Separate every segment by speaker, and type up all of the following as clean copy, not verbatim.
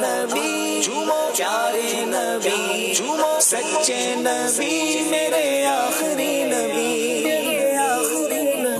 Speaker 1: نبی جھومو پیارے نبی جھومو سچے نبی میرے آخری نبی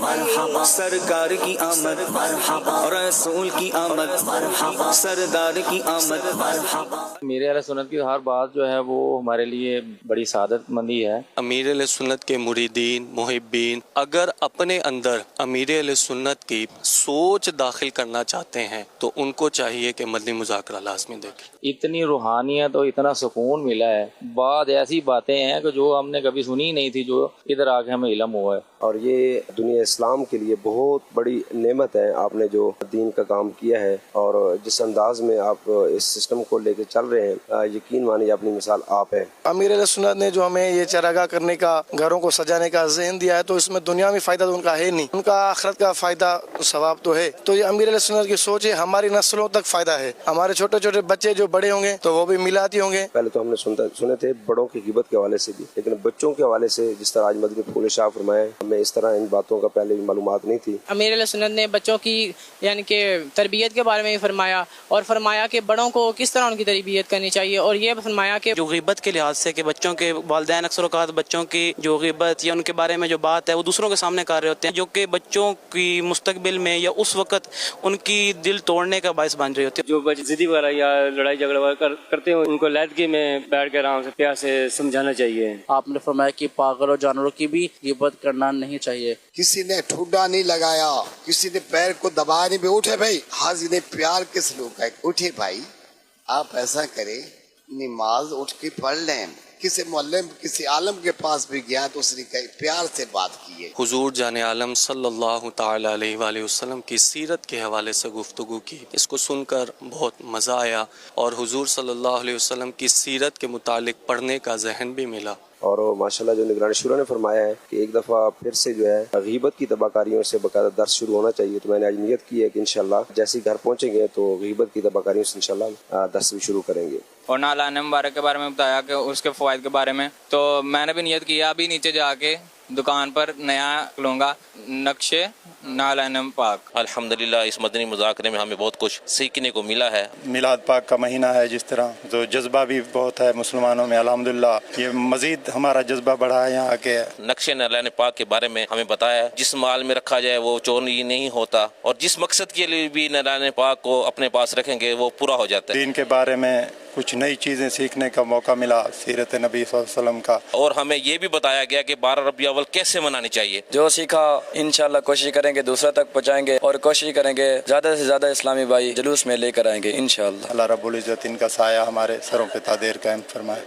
Speaker 1: مرحبا سرکار کی آمد مرحبا رسول کی آمد مرحبا سردار کی آمد مرحبا۔
Speaker 2: امیر اہل سنت کی ہر بات جو ہے وہ ہمارے لیے بڑی سعادت مندی ہے۔
Speaker 3: امیر اہل سنت کے مریدین محبین اگر اپنے اندر امیر اہل سنت کی سوچ داخل کرنا چاہتے ہیں تو ان کو چاہیے کہ مدنی مذاکرہ لازمی دیکھیں۔
Speaker 2: اتنی روحانیت اور اتنا سکون ملا ہے، بعض ایسی باتیں ہیں کہ جو ہم نے کبھی سنی نہیں تھی، جو ادھر آ کے ہمیں علم ہوا ہے۔
Speaker 4: اور یہ دنیا اسلام کے لیے بہت بڑی نعمت ہے، آپ نے جو دین کا کام کیا ہے اور جس انداز میں آپ اس سسٹم کو لے کے چل رہے ہیں، یقین مانیے اپنی مثال آپ ہے۔
Speaker 5: امیر اہل سنت نے جو ہمیں یہ چراگاہ کرنے کا، گھروں کو سجانے کا ذہن دیا ہے، تو اس میں دنیا میں فائدہ تو ان کا ہے نہیں، ان کا آخرت کا فائدہ ثواب تو ہے۔ تو یہ امیر اہل سنت کی سوچ ہے، ہماری نسلوں تک فائدہ ہے، ہمارے چھوٹے چھوٹے بچے جو بڑے ہوں گے تو وہ بھی میلاتی ہوں گے۔
Speaker 4: پہلے تو ہم نے سنے تھے بڑوں کی غیبت کے حوالے سے بھی، لیکن بچوں کے حوالے سے جس طرح آج مدنی پھول شاہ فرمایا، ہمیں اس طرح ان باتوں کا پہلے بھی معلومات نہیں تھی۔
Speaker 6: امیر اہل سنت نے بچوں کی یعنی کہ تربیت کے بارے میں فرمایا، اور فرمایا کہ بڑوں کو کس طرح ان کی تربیت کرنی چاہیے، اور یہ فرمایا کہ
Speaker 7: جو غیبت کے لحاظ سے کہ بچوں کے والدین اکثر اوقات بچوں کی جو غیبت یا ان کے بارے میں جو بات ہے وہ دوسروں کے سامنے کر رہے ہوتے ہیں، جو کہ بچوں کی مستقبل میں یا اس وقت ان کی دل توڑنے کا باعث بن رہی ہوتی ہے۔
Speaker 8: جو بچے ضدی وغیرہ یا لڑائی جھگڑا وغیرہ کرتے ہیں، ان کو علیحدگی میں بیٹھ کے آرام سے پیار سے سمجھانا چاہیے۔
Speaker 9: آپ نے فرمایا کہ پاگل اور جانوروں کی بھی غیبت کرنا نہیں چاہیے۔
Speaker 10: کسی نے ٹھوڈا نہیں لگایا، کسی نے پیر کو دبایا نہیں، بھی اٹھے بھائی، حاضر پیار کے سلوک ہے، اٹھے بھائی، آپ ایسا کریں، نماز اٹھ کے پڑھ لیں۔ کسی معلم کسی عالم کے پاس بھی گیا تو اس نے پیار سے بات کی ہے۔
Speaker 3: حضور جان عالم صلی اللہ تعالی علیہ وآلہ وسلم کی سیرت کے حوالے سے گفتگو کی، اس کو سن کر بہت مزہ آیا اور حضور صلی اللہ علیہ وسلم کی سیرت کے متعلق پڑھنے کا ذہن بھی ملا۔
Speaker 4: اور ماشاءاللہ جو نگران شورا نے فرمایا ہے کہ ایک دفعہ پھر سے جو ہے غیبت کی تباکاریوں سے باقاعدہ درس شروع ہونا چاہیے، تو میں نے آج نیت کی ہے کہ انشاءاللہ جیسے ہی گھر پہنچیں گے تو غیبت کی تباکاریوں سے انشاءاللہ درس بھی شروع کریں گے۔
Speaker 11: اور نالان مبارک کے بارے میں بتایا کہ اس کے فوائد کے بارے میں، تو میں نے بھی نیت کیا ابھی نیچے جا کے دکان پر نیا لوں گا نقشے نالان پاک۔
Speaker 12: الحمدللہ اس مدنی مذاکرے میں ہمیں بہت کچھ سیکھنے کو ملا ہے۔
Speaker 13: میلاد پاک کا مہینہ ہے، جس طرح تو جذبہ بھی بہت ہے مسلمانوں میں، الحمدللہ یہ مزید ہمارا جذبہ بڑھا ہے یہاں کے۔
Speaker 12: نقشے نالان پاک کے بارے میں ہمیں بتایا ہے، جس مال میں رکھا جائے وہ چوری نہیں ہوتا، اور جس مقصد کے لیے بھی نالان پاک کو اپنے پاس رکھیں گے وہ پورا ہو جاتا ہے۔
Speaker 13: دین کے بارے میں کچھ نئی چیزیں سیکھنے کا موقع ملا، سیرت نبی صلی اللہ علیہ وسلم کا،
Speaker 12: اور ہمیں یہ بھی بتایا گیا کہ 12 ربیع الاول کیسے منانی چاہیے۔
Speaker 7: جو سیکھا انشاءاللہ کوشش کریں گے دوسرے تک پہنچائیں گے، اور کوشش کریں گے زیادہ سے زیادہ اسلامی بھائی جلوس میں لے کر آئیں گے انشاءاللہ۔
Speaker 13: اللہ رب العزت ان کا سایہ ہمارے سروں پہ تا دیر قائم فرمائے۔